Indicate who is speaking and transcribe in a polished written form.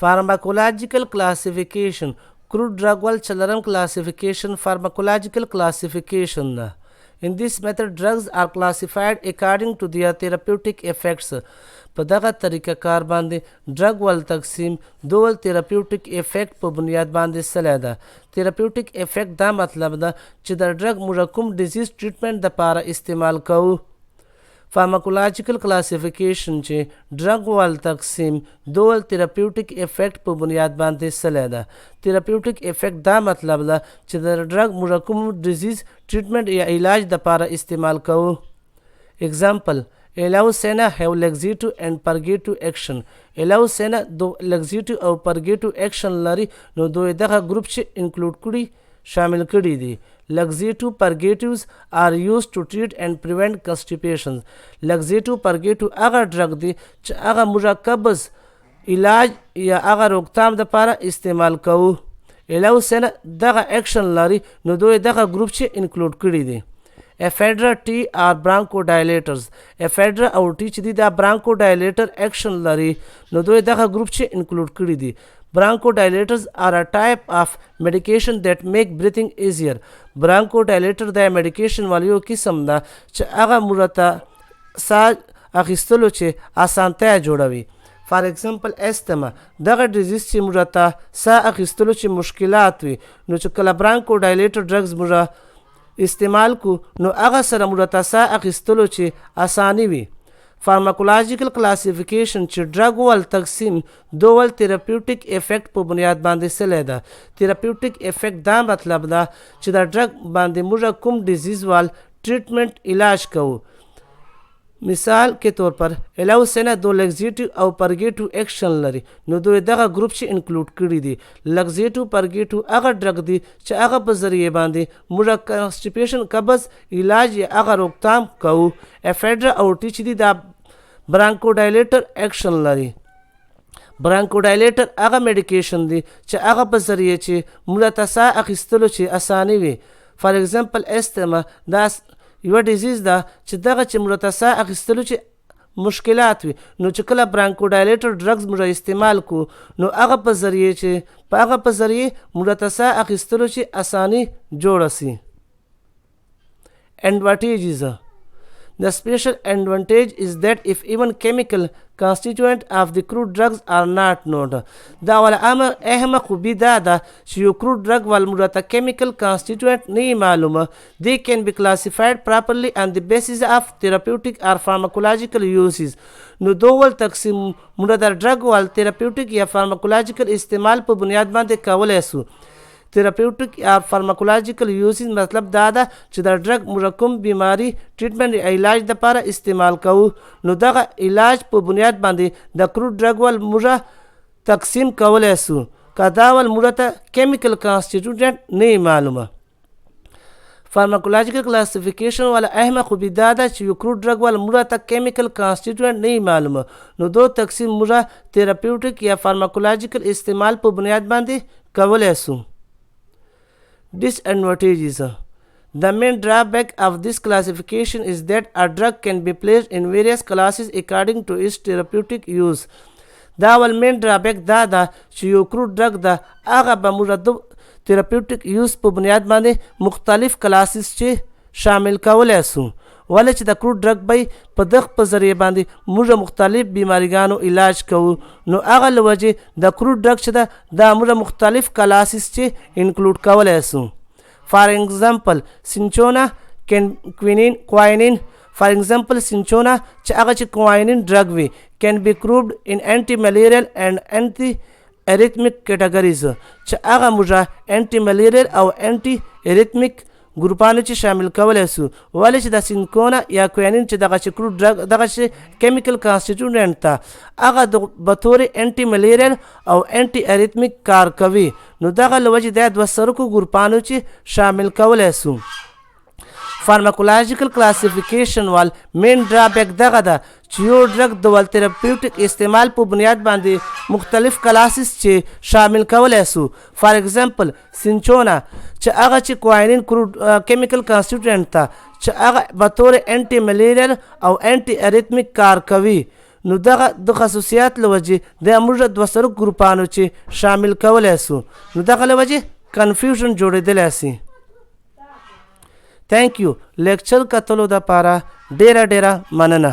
Speaker 1: Pharmacological classification crude drug wal chalaram classification pharmacological classification In this method drugs are classified according to their therapeutic effects په دغه طریقه کار باندې ډرګ ول تقسیم دوه تھراپیوټیک افیکټ په بنیاد باندې سلی ده تھراپیوټیک افیکټ دا مطلب ده چې د ډرګ موږ کوم ډیزیز ټریټمنټ دپاره استعمال کوو Pharmacological classification چې ډرګ ول تقسیم دوه تھراپیوټیک افیکټ په بنیاد باندې سلی ده تھراپیوټیک افیکټ دا مطلب ده چې د ډرګ موږ کوم ډیزیز ټریټمنټ یا علاج دپاره استعمال کوو Example Eleucena have laxative and purgative action. Eleucena دو laxative او purgative action لري نو دوی دغه ګروپ چې انکلوډ کړي شامل کړي دي Laxative purgatives are used to treat and prevent constipation. Laxative purgative هغه ډرګ دی چې هغه موږ قبض علاج یا هغه روکتام دپاره استعمال کوو Eleucena دغه اکشن لري نو دوی دغه ګروپ چې انکلوډ کړي دي Ephedra T are bronchodilators. Ephedra او T چې دي دا bronchodilator action لري نو دوی دغه ګروپ چې انکلوډ کړي دي Bronchodilators are a type of medication that make breathing easier. Bronchodilator دا medication والیو قسم ده چې هغه موږ ته ساه اخیستلو چې اسانتیا جوړوي فار ایگزامپل استما دغه ډیزیز چې موږ ته ساه اخیستلو چې مشکلات وي نو چې کله برانکوډایلیټر ډرګز موږ استعمال کو نو هغه سره موږ ته ساه اخیستلو چې اساني وي Pharmacological classification چې ډرګ ول تقسیم دوه تھراپیوټیک افیکټ په بنیاد باندې سلی ده تھراپیوټیک افیکټ دا مطلب ده چې د ډرګ باندې موږ کوم ډیزیز وال ټریټمنټ علاج کوو مثال کے طور پر Eleucena دو laxative او purgative action لري نو دوی دغه ګروپ چې انکلوډ کړي دي laxative purgative هغه ډرګ دی چې هغه په ذریعه باندې موږ کانسټیپیشن قبض علاج یا هغه روکتام کوو Ephedra او T چې دي دا برانکوډایلیټر اکشن لري برانکوډایلیټر هغه میډیکیشن دی چې هغه په ذریعه چې موږ ته ساه اخیستلو چې اساني وي فار ایگزامپل استما دا یو ډیزیز ده چې دغه چې موږ ته ساه اخیستلو چې مشکلات وي نو چې کله برانکوډایلیټر ډرګز موږ استعمال کو نو هغه په ذریعه چې په هغه په ذریعه موږ ته ساه اخیستلو چې اساني جوړه سي advantages The special advantage is that if even chemical constituent of the crude drugs are not known دا ولا اهم خوبی دا ده چې یو crude drug ول موږ ته chemical constituent نه معلومه they can be classified properly on the basis of therapeutic or pharmacological uses نو دوه تقسیم موږ د ډرګ ول therapeutic یا pharmacological استعمال په بنیاد باندې کولای سو therapeutic or pharmacological uses مطلب دا ده چې د ډرګ موږ کوم بیماری ټریټمنټ علاج دپاره استعمال کوو نو دغه علاج په بنیاد باندې د کروډ ډرګ ول موږ تقسیم کولی سو که دا ول موږ ته کیمیکل کانسټیټیوټنټ نه معلومه Pharmacological classification والا اهمه خوبی دا ده چې یو کروډ ډرګ ول موږ ته کیمیکل کانسټیټیوټنټ نه معلومه نو دو تقسیم موږ therapeutic یا pharmacological استعمال په بنیاد باندې کولی سو Disadvantages The main drawback of this classification is that a drug can be placed in various classes according to its therapeutic use. دا ول main drawback دا ده چې یو کروډ ډرګ ده هغه به موږ د therapeutic use په بنیاد باندې مختلف کلاسز چې شامل کولی سو ولې چې د کروډ ډرګ به په دغه په ذریعه باندې موږ مختلف بیماریګانو علاج کوو نو هغه له وجې د کروډ ډرګ چې ده دا موږ مختلف کلاسز چې انکلوډ کولی سو فار ایگزامپل سینچونا quinine فار ایگزامپل سینچونا چې هغه چې quinine ډرګ وي can be grouped in anti-malarial and anti-arrhythmic categories چې هغه موږ anti-malarial او anti-arrhythmic ګروپانو چې شامل کولی سو ولې چې د سینکونا یا کوینین چې دغه چې کروډ ډرګ دغه چې کیمیکل کانسټیټیوټنټ ته هغه د بطور انټي ملیریل او انټي اریتمیک کار کوي نو دغه له وجې د دوه سرکو ګروپانو چې شامل کولی سو Pharmacological classification وال مین ډرابیک دغه ده چې یو ډرګ د ول تھراپیوټیک استعمال په بنیاد باندې مختلف کلاسز چې شامل کولی سو فار ایگزامپل سینچونا چې هغه چې کوینین کروډ کیمیکل کانسټیټیوټنټ ته چې هغه بطور انټي ملیریل او انټي اریتمیک کار کوي نو دغه د خصوصیات له وجې د موږ دوه سره ګروپانو چې شامل کولی سو نو دغه له وجې کنفیوژن جوړېدلی سي. تھینک یو لیکچر کتلو دپاره ډیره مننه.